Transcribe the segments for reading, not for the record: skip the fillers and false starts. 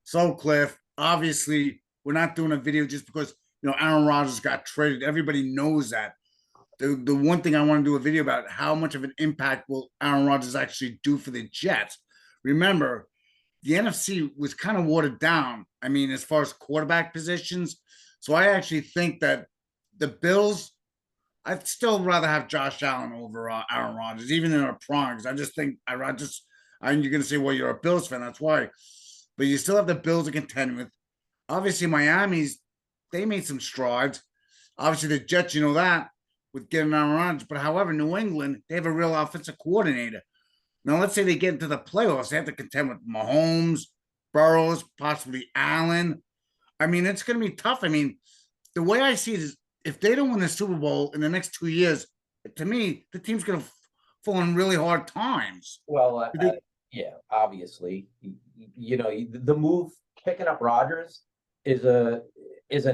So, Cliff, obviously, we're not doing a video just because Aaron Rodgers got traded. Everybody knows that. The one thing I want to do a video about how much of an impact will Aaron Rodgers actually do for the Jets. Remember, the NFC was kind of watered down. I mean, as far as quarterback positions. So I actually think that the Bills, I'd still rather have Josh Allen over Aaron Rodgers, even in our prongs. I just think I just, and you're going to say, well, you're a Bills fan. That's why. But you still have the Bills to contend with. Obviously, Miami's, they made some strides. Obviously, the Jets, you know that, with getting Aaron Rodgers. But however, New England, they have a real offensive coordinator. Now, let's say they get into the playoffs, they have to contend with Mahomes, Burrows, possibly Allen. I mean, it's going to be tough. I mean, the way I see it is if they don't win the Super Bowl in the next 2 years, to me, the team's going to fall in really hard times. Well, yeah, obviously, the move picking up Rodgers is a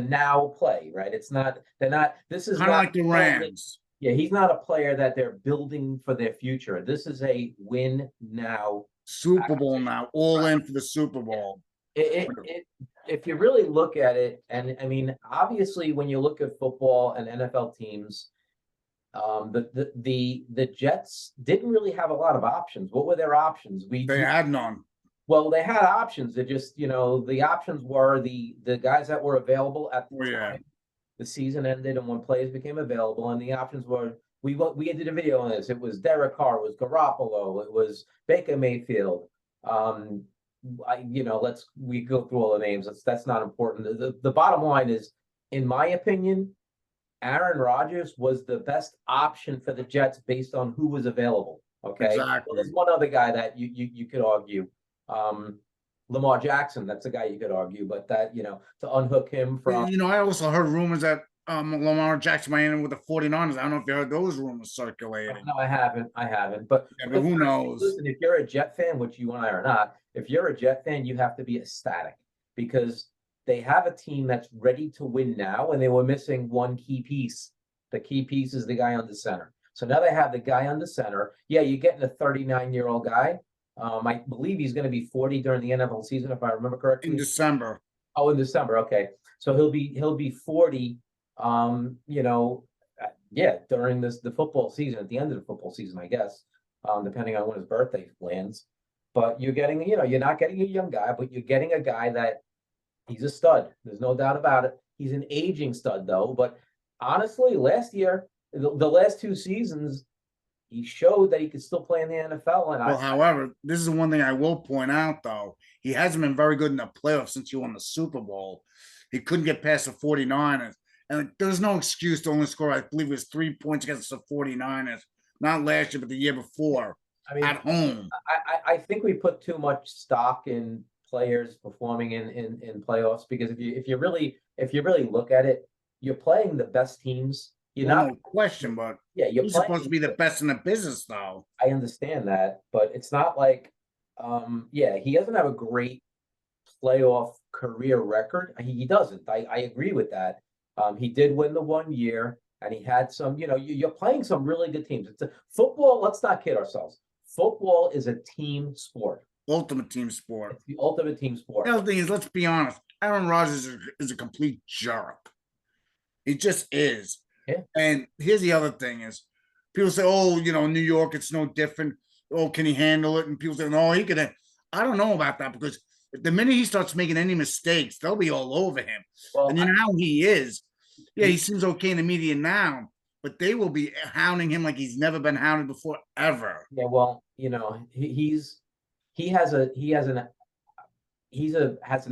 now play, right? It's not. They're not. This is Kind of not like the Rams. Yeah, he's not a player that they're building for their future. This is a win now Super Bowl acquisition. now, all Right. in for the Super Bowl. If you really look at it, and I mean, obviously, when you look at football and NFL teams, the Jets didn't really have a lot of options. What were their options? They had none. Well, they had options. They just, the options were the guys that were available at the Oh, yeah. time. The season ended and when players became available, and the options were we did a video on this. It was Derek Carr, it was Garoppolo, it was Baker Mayfield. We go through all the names. That's not important. The bottom line is, in my opinion, Aaron Rodgers was the best option for the Jets based on who was available. Okay. Well, Exactly. there's one other guy that you could argue. Lamar Jackson, that's a guy you could argue, but to unhook him from I also heard rumors that Lamar Jackson might end with the 49ers. I don't know if you heard those rumors circulating. No, I haven't. But, Yeah, but who knows? Listen, if you're a Jet fan, which you and I are not, if you're a Jet fan, you have to be ecstatic because they have a team that's ready to win now, and they were missing one key piece. The key piece is the guy on the center. So now they have the guy on the center. Yeah, you're getting a 39-year-old guy. I believe he's going to be 40 during the NFL season, if I remember correctly. In December. Oh, in December. Okay, so he'll be 40. During the football season, at the end of the football season, I guess, depending on when his birthday lands. But you're getting, you're not getting a young guy, but you're getting a guy that he's a stud. There's no doubt about it. He's an aging stud, though. But honestly, last year, the last two seasons, he showed that he could still play in the NFL. And however, this is one thing I will point out, though. He hasn't been very good in the playoffs since he won the Super Bowl. He couldn't get past the 49ers. And there's no excuse to only score, I believe it was 3 points against the 49ers. Not last year, but the year before. I mean, at home. I think we put too much stock in players performing in playoffs because if you really look at it, you're playing the best teams. No question, but you're supposed to be the best in the business, though. I understand that, but it's not like, he doesn't have a great playoff career record. He doesn't. I agree with that. He did win the 1 year, and he had some. You're playing some really good teams. It's football. Let's not kid ourselves. Football is a team sport. Ultimate team sport. It's the ultimate team sport. The other thing is, let's be honest. Aaron Rodgers is a complete jerk. He just is. Yeah. And here's the other thing is, people say, oh, New York, it's no different. Oh, can he handle it? And people say, no, he can. I don't know about that because the minute he starts making any mistakes, they'll be all over him. Well, and how he is. Yeah, he seems okay in the media now, but they will be hounding him like he's never been hounded before, ever. Yeah, well, he has an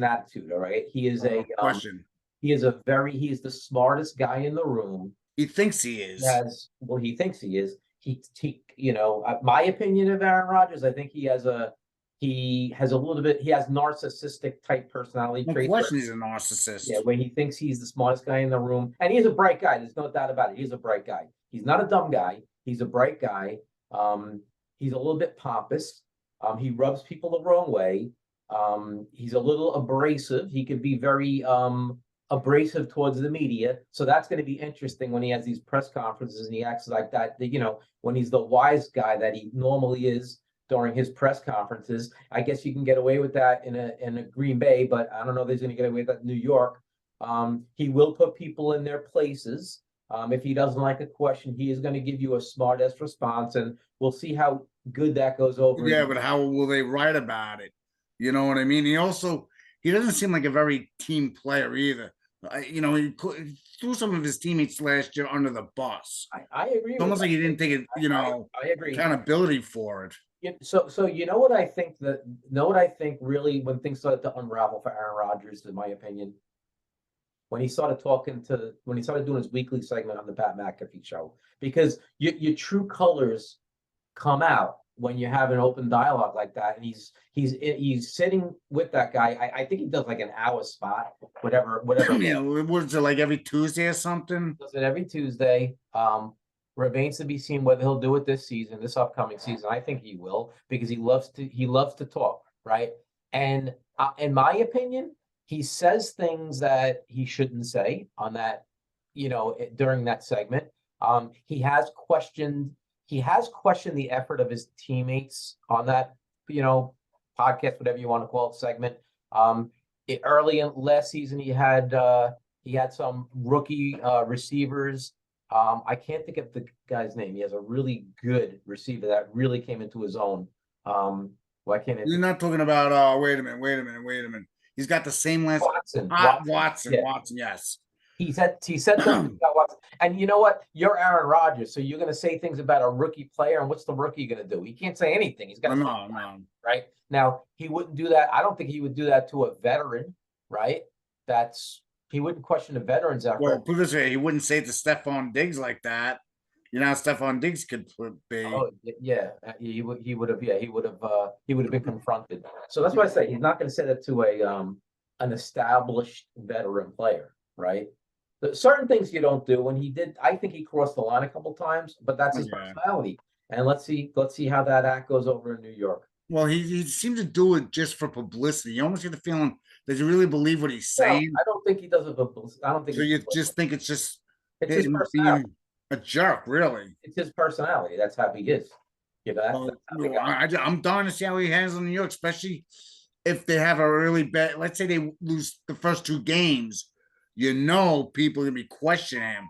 attitude, all right? He is question. He is the smartest guy in the room. He thinks he is. He thinks he is. My opinion of Aaron Rodgers, I think he has narcissistic type personality traits. No question he's a narcissist. Yeah, when he thinks he's the smartest guy in the room. And he's a bright guy. There's no doubt about it. He's a bright guy. He's not a dumb guy. He's a bright guy. He's a little bit pompous. He rubs people the wrong way. He's a little abrasive. He can be very abrasive towards the media. So that's going to be interesting when he has these press conferences and he acts like that, when he's the wise guy that he normally is. during his press conferences. I guess you can get away with that in a Green Bay, but I don't know if he's going to get away with that in New York. He will put people in their places. If he doesn't like a question, he is going to give you a smart ass response, and we'll see how good that goes over. Yeah, but how will they write about it? You know what I mean? He doesn't seem like a very team player either. He threw some of his teammates last year under the bus. I agree. It's almost like he didn't take it, I agree. Accountability for it. Yeah, so you know what I think really when things started to unravel for Aaron Rodgers, in my opinion, when he started doing his weekly segment on the Pat McAfee show, because your true colors come out when you have an open dialogue like that, and he's sitting with that guy. I think he does like an hour spot, whatever. Yeah, was it like every Tuesday or something? Does it every Tuesday. Remains to be seen whether he'll do it this upcoming season. I think he will, because he loves to talk, right? And in my opinion, he says things that he shouldn't say on that, during that segment. He has questioned the effort of his teammates on that, podcast, whatever you want to call it, segment. Early in last season, he had some rookie receivers. I can't think of the guy's name. He has a really good receiver that really came into his own. Why can't it? You're not talking about? Wait a minute. He's got the same last Watson. Yes. He said things about Watson. And you know what? You're Aaron Rodgers, so you're going to say things about a rookie player, and what's the rookie going to do? He can't say anything. He's got no. Right? Now, he wouldn't do that. I don't think he would do that to a veteran, right? He wouldn't question a veteran's effort. Well, put it this way, he wouldn't say it to Stephon Diggs like that. You know how Stephon Diggs could be. Oh yeah, he would have been confronted. So that's why I say he's not going to say that to an established veteran player, right? Certain things you don't do, and he did. I think he crossed the line a couple times, but that's his personality. And let's see how that act goes over in New York. Well, he seems to do it just for publicity. You almost get the feeling, does he really believe what he's saying? No, I don't think he does it for publicity. I don't think. So you just think it's his personality. A jerk, really. It's his personality. That's how he is. I'm dying to see how he handles in New York, especially if they have a really bad. Let's say they lose the first two games. People are gonna be questioning him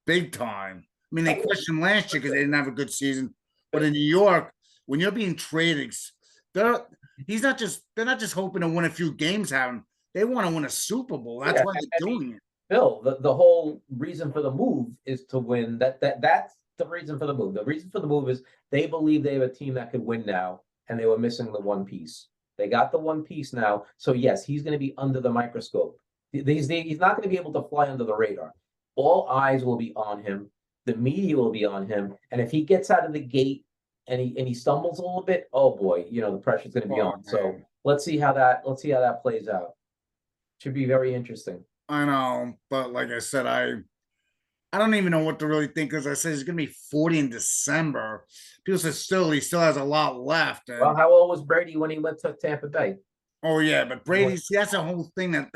big time. I mean, they questioned last year because they didn't have a good season. But in New York, when you're being traded, they're not just hoping to win a few games. They want to win a Super Bowl. That's why they're doing it. Bill, the whole reason for the move is to win. That's the reason for the move. The reason for the move is they believe they have a team that could win now, and they were missing the one piece. They got the one piece now. So yes, he's going to be under the microscope. He's not going to be able to fly under the radar. All eyes will be on him. The media will be on him. And if he gets out of the gate and he stumbles a little bit, oh boy, the pressure's going to be on. Man. So let's see how that plays out. Should be very interesting. I know, but like I said, I don't even know what to really think, because I said he's going to be 40 in December. People say he still has a lot left. And, well, how old was Brady when he went to Tampa Bay? Oh yeah, but that's a whole thing that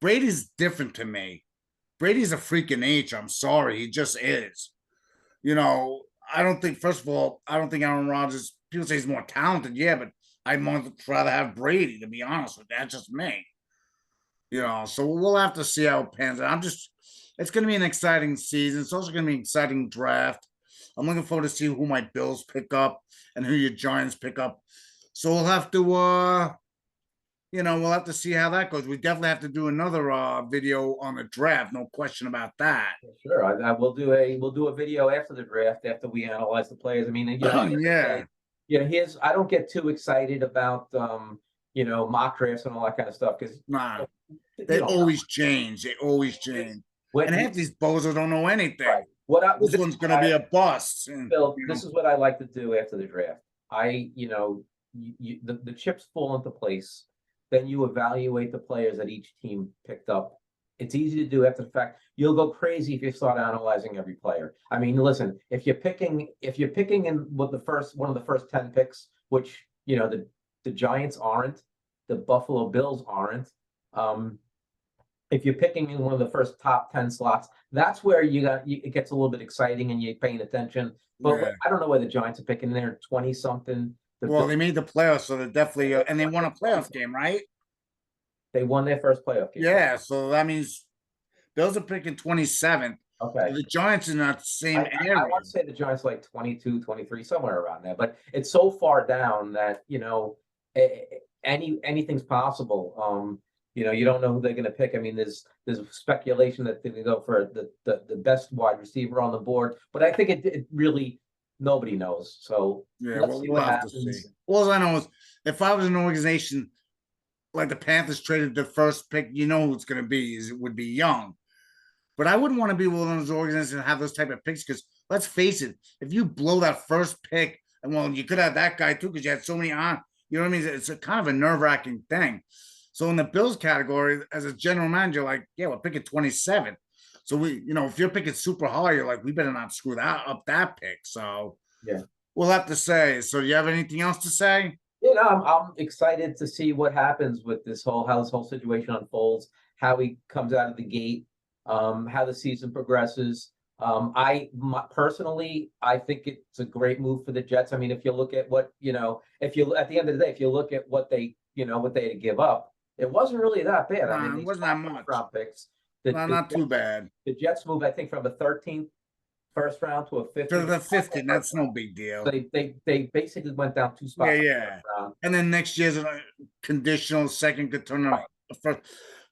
Brady's different to me. Brady's a freak of nature. I'm sorry, he just is. I don't think. First of all, I don't think Aaron Rodgers. People say he's more talented, yeah, but I'd much rather have Brady, to be honest with you. That's just me. So we'll have to see how it pans out. It's going to be an exciting season. It's also going to be an exciting draft. I'm looking forward to see who my Bills pick up and who your Giants pick up. So we'll have to, we'll have to see how that goes. We definitely have to do another video on the draft. No question about that. Sure, we'll do a video after the draft, after we analyze the players. I mean, I don't get too excited about mock drafts and all that kind of stuff, because they always change. They always change. And half these bozos don't know anything. Right. This one's going to be a bust. Bill, this is what I like to do after the draft. The chips fall into place. Then you evaluate the players that each team picked up. It's easy to do after the fact. You'll go crazy if you start analyzing every player. I mean, listen, if you're picking in one of the first 10 picks, which the Giants aren't, the Buffalo Bills aren't. If you're picking in one of the first top 10 slots, that's where it gets a little bit exciting and you're paying attention. But I don't know where the Giants are picking. They're 20 something. The Well, Bills, they made the playoffs, so they're definitely and they won a playoff game, right? they won their first playoff game. Yeah, so that means Bills are picking 27th. Okay. So the Giants are not the same area. I want to say the Giants like 22, 23, somewhere around there, but it's so far down that, anything's possible. You don't know who they're going to pick. I mean, there's speculation that they're going to go for the best wide receiver on the board, but I think it really nobody knows. So Yeah, let's well, see we'll what have to happens. see. All I know is if I was an organization like the Panthers traded the first pick, you know who it's going to be. Is it would be Young. But I wouldn't want to be one of those organizations and have those type of picks because let's face it, if you blow that first pick, and well, you could have that guy too because you had so many on. You know what I mean? It's a kind of a nerve-wracking thing. So in the Bills category, as a general manager, like, yeah, we're picking 27. So if you're picking super high, you're like, we better not screw that pick. So Yeah. we'll have to say. So do you have anything else to say? I'm excited to see what happens with how this whole situation unfolds, how he comes out of the gate, how the season progresses. Personally, I think it's a great move for the Jets. I mean, if you look at what, if you at the end of the day, if you look at what they had to give up, it wasn't really that bad. I mean, It wasn't that much. Round picks. Not too bad. The Jets moved, I think, from a 13th first round to a 15th. To the 15, that's no big deal. So they basically went down 2 spots. Yeah. And then next year's a conditional second could turn on first.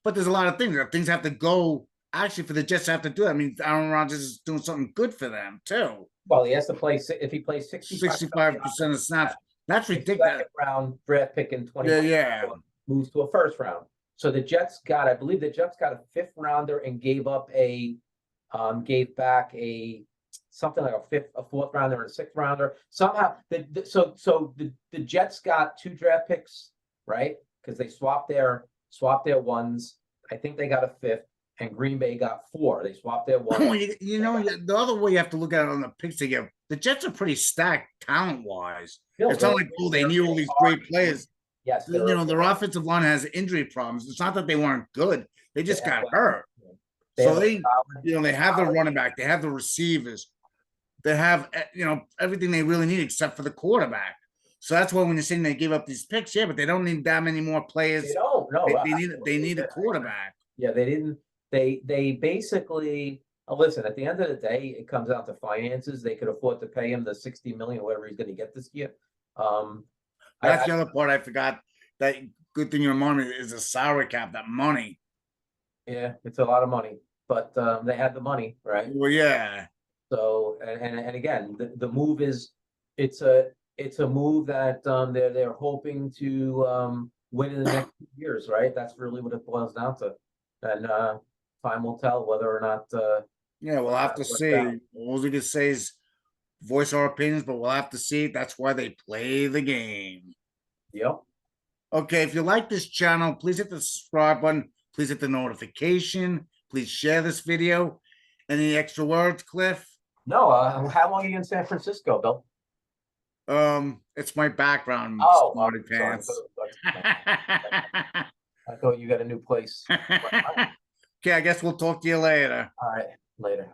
But there's a lot of things. Things have to go. Actually, for the Jets to have to do that, I mean, Aaron Rodgers is doing something good for them too. Well, he has to play if he plays 65% of snaps. That's ridiculous. Second round draft pick in 20. Yeah. Moves to a first round. So I believe the Jets got a 5th rounder and gave back something like a 4th rounder and a 6th rounder. Somehow, the Jets got 2 draft picks, right? Because they swapped their ones. I think they got a 5th, and Green Bay got 4. They swapped their ones. The other way you have to look at it on the picks they give. The Jets are pretty stacked talent wise. It's not like they knew all these great players. Yes, their offensive line has injury problems. It's not that they weren't good; they just got hurt. So they have the running back, they have the receivers, they have everything they really need except for the quarterback. So that's why when you're saying they give up these picks, yeah, but they don't need that many more players. They don't. No, they need a quarterback. Yeah, they didn't. They basically listen. At the end of the day, it comes down to finances. They could afford to pay him the $60 million, or whatever he's going to get this year. That's the other part I forgot. That good thing you reminded me is the salary cap, that money. Yeah, it's a lot of money, but they had the money, right? Well, yeah. So and again, the move is it's a move that they're hoping to win in the next 2 years, right? That's really what it boils down to, and time will tell whether or not. Yeah, we'll have to see. All we can say is voice our opinions, but we'll have to see. That's why they play the game. Yep. Okay, if you like this channel, please hit the subscribe button. Please hit the notification. Please share this video. Any extra words, Cliff? No. How long are you in San Francisco, Bill? It's my background. Smarty pants. I thought you got a new place. Okay, I guess we'll talk to you later. All right, later.